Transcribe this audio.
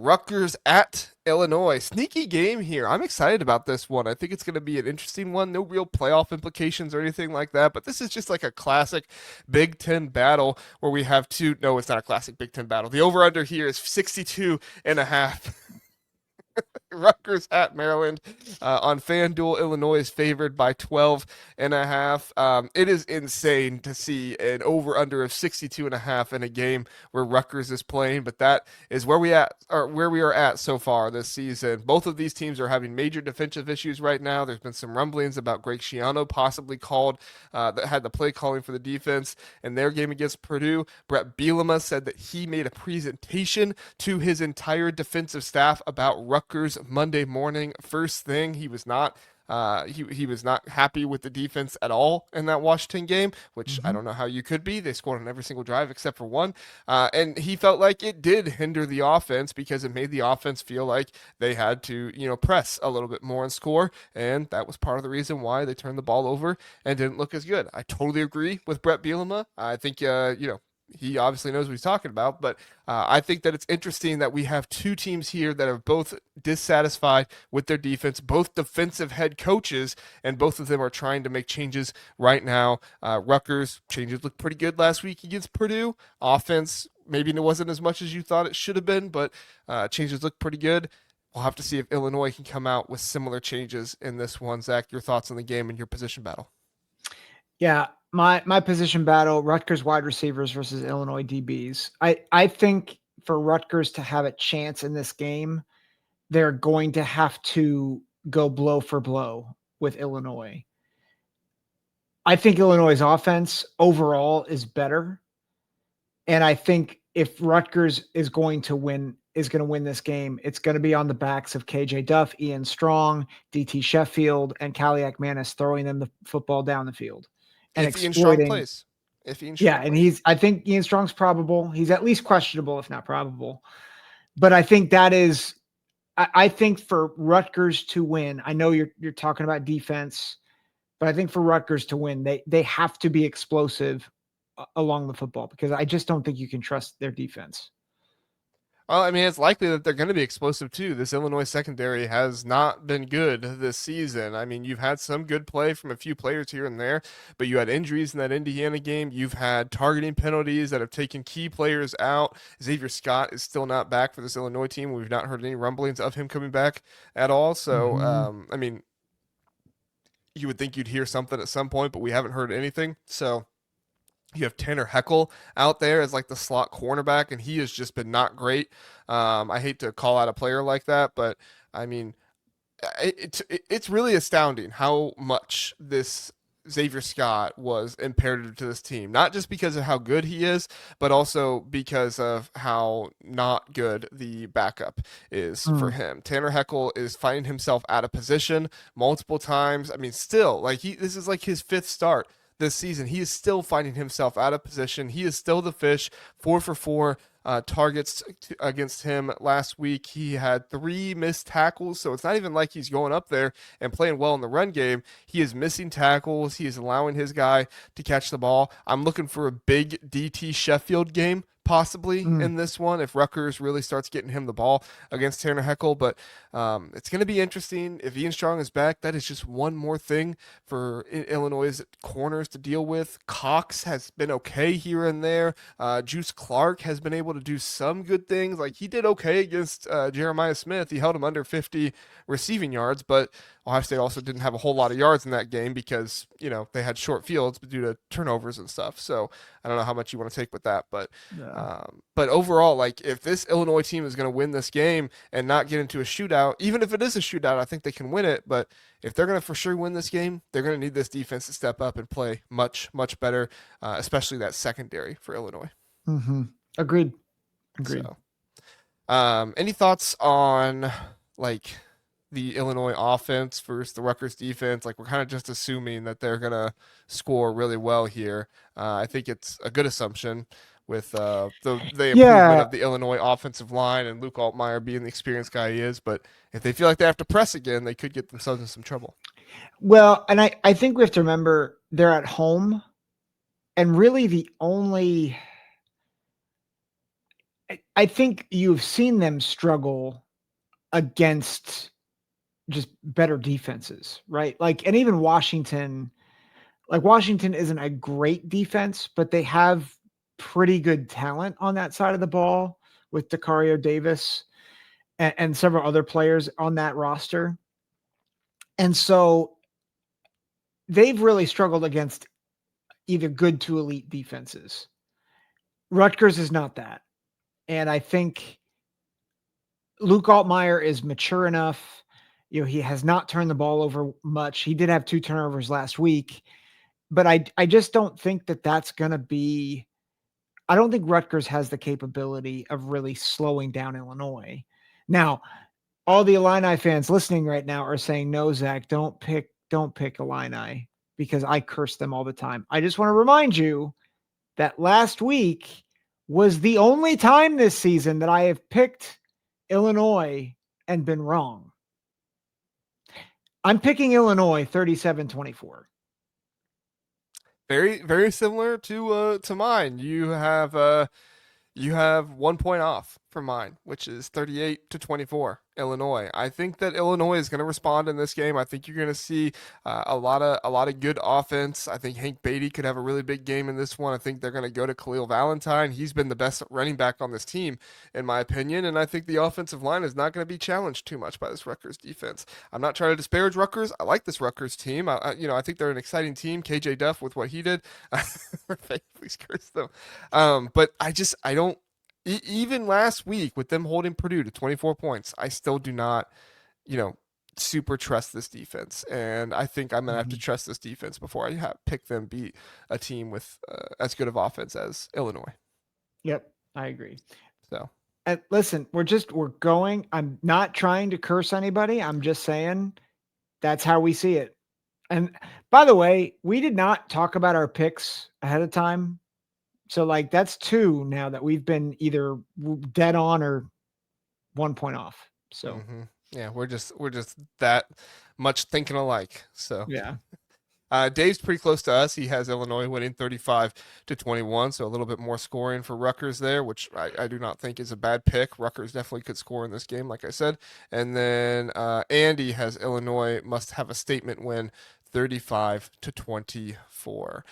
Rutgers at Illinois. Sneaky game here. I'm excited about this one. I think it's going to be an interesting one. No real playoff implications or anything like that, but this is just like a classic Big Ten battle where we have two. No, it's not a classic Big Ten battle. The over under here is 62 and a half. Rutgers at Maryland on FanDuel. Illinois is favored by 12 and a half. It is insane to see an over under of 62 and a half in a game where Rutgers is playing, but that is where we are at so far this season. Both of these teams are having major defensive issues right now. There's been some rumblings about Greg Schiano possibly called that had the play calling for the defense in their game against Purdue. Brett Bielema said that he made a presentation to his entire defensive staff about Rutgers Monday morning. First thing, he was not he was not happy with the defense at all in that Washington game, which I don't know how you could be. They scored on every single drive except for one, and he felt like it did hinder the offense because it made the offense feel like they had to press a little bit more and score, and that was part of the reason why they turned the ball over and didn't look as good. I totally agree with Brett Bielema. I think he obviously knows what he's talking about, but I think that it's interesting that we have two teams here that are both dissatisfied with their defense, both defensive head coaches, and both of them are trying to make changes right now. Rutgers changes looked pretty good last week against Purdue. Offense, maybe it wasn't as much as you thought it should have been, but changes look pretty good. We'll have to see if Illinois can come out with similar changes in this one. Zach, your thoughts on the game and your position battle? Yeah, my position battle, Rutgers wide receivers versus Illinois DBs. I think for Rutgers to have a chance in this game, they're going to have to go blow for blow with Illinois. I think Illinois' offense overall is better. And I think if Rutgers is going to win this game, it's going to be on the backs of KJ Duff, Ian Strong, DT Sheffield, and Kaliak Manis throwing them the football down the field. And If Ian Strong plays. I think Ian Strong's probable. He's at least questionable, if not probable. But I think I think for Rutgers to win, I know you're talking about defense, but I think for Rutgers to win, they have to be explosive along the football because I just don't think you can trust their defense. Well, I mean, it's likely that they're going to be explosive too. This Illinois secondary has not been good this season. I mean, you've had some good play from a few players here and there, but you had injuries in that Indiana game. You've had targeting penalties that have taken key players out. Xavier Scott is still not back for this Illinois team. We've not heard any rumblings of him coming back at all. So, I mean, you would think you'd hear something at some point, but we haven't heard anything. So, you have Tanner Heckel out there as like the slot cornerback, and he has just been not great. I hate to call out a player like that, but I mean, it's really astounding how much this Xavier Scott was imperative to this team. Not just because of how good he is, but also because of how not good the backup is for him. Tanner Heckel is finding himself out of position multiple times. I mean, still, like this is like his fifth start this season. He is still finding himself out of position. He is still the fish. 4 for 4 targets against him last week. He had 3 missed tackles, so it's not even like he's going up there and playing well in the run game. He is missing tackles. He is allowing his guy to catch the ball. I'm looking for a big DT Sheffield game possibly in this one if Rutgers really starts getting him the ball against Tanner Heckel. But it's going to be interesting. If Ian Strong is back, that is just one more thing for Illinois' corners to deal with. Cox has been okay here and there. Juice Clark has been able to do some good things. Like he did okay against Jeremiah Smith. He held him under 50 receiving yards, but Ohio State also didn't have a whole lot of yards in that game because, they had short fields due to turnovers and stuff. So I don't know how much you want to take with that, but overall, like if this Illinois team is going to win this game and not get into a shootout, even if it is a shootout, I think they can win it. But if they're going to for sure win this game, they're going to need this defense to step up and play much, much better, especially that secondary for Illinois. Agreed. So, any thoughts on like the Illinois offense versus the Rutgers defense? Like we're kind of just assuming that they're gonna score really well here. I think it's a good assumption with the improvement of the Illinois offensive line and Luke Altmaier being the experienced guy he is. But if they feel like they have to press again, they could get themselves in some trouble. Well, and I think we have to remember they're at home, and really the only I think you've seen them struggle against just better defenses, right? Like, and even Washington, like Washington isn't a great defense, but they have pretty good talent on that side of the ball with Dacario Davis and several other players on that roster. And so they've really struggled against either good to elite defenses. Rutgers is not that. And I think Luke Altmaier is mature enough. You know, he has not turned the ball over much. He did have 2 turnovers last week, but I just don't think that that's going to be. I don't think Rutgers has the capability of really slowing down Illinois. Now, all the Illini fans listening right now are saying, "No, Zach, don't pick Illini because I curse them all the time." I just want to remind you that last week was the only time this season that I have picked Illinois and been wrong. I'm picking Illinois 37-24. Very, very similar to mine. You have 1 point off for mine, which is 38-24, Illinois. I think that Illinois is going to respond in this game. I think you're going to see a lot of good offense. I think Hank Beatty could have a really big game in this one. I think they're going to go to Khalil Valentine. He's been the best running back on this team, in my opinion, and I think the offensive line is not going to be challenged too much by this Rutgers defense. I'm not trying to disparage Rutgers. I like this Rutgers team. I think they're an exciting team. KJ Duff with what he did, please curse them. But I don't. Even last week with them holding Purdue to 24 points, I still do not, you know, super trust this defense, and I think I'm gonna have to Mhm. trust this defense before pick them beat a team with as good of offense as Illinois. Yep, I agree. So And listen, we're going. I'm not trying to curse anybody. I'm just saying that's how we see it. And by the way, we did not talk about our picks ahead of time. So like that's 2 now that we've been either dead on or 1 point off. So, yeah, we're just that much thinking alike. So yeah. Dave's pretty close to us. He has Illinois winning 35-21, so a little bit more scoring for Rutgers there, which I do not think is a bad pick. Rutgers definitely could score in this game, like I said. And then Andy has Illinois must have a statement win 35-24.